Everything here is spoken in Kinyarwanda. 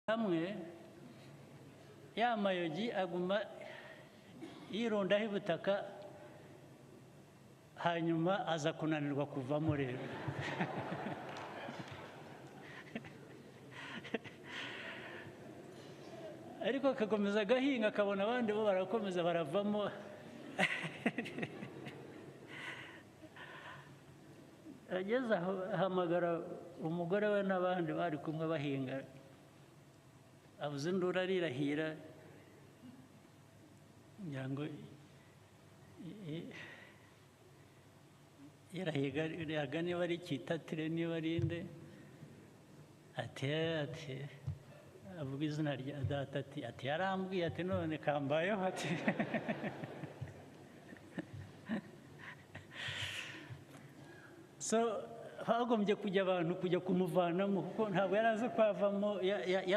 hamwe ya mayogi aguma yirondaho ibutaka hanyuma aza kunanirwa kuvamo rero ariko akakomeza agahinga akabona abandi bo barakomeza baravamo ageze aho ahamagara umugore we n'abandi bari kumwe bahinga avuze induru arirahira ngira ngo irahiga niba ari Cyitatire niba ari inde ati avuga izina rya data ati yarambwiye ati none kambayeho ati so hagombye kujya abantu kujya kumuvanamo kuko ntabwo yari azi kwavamo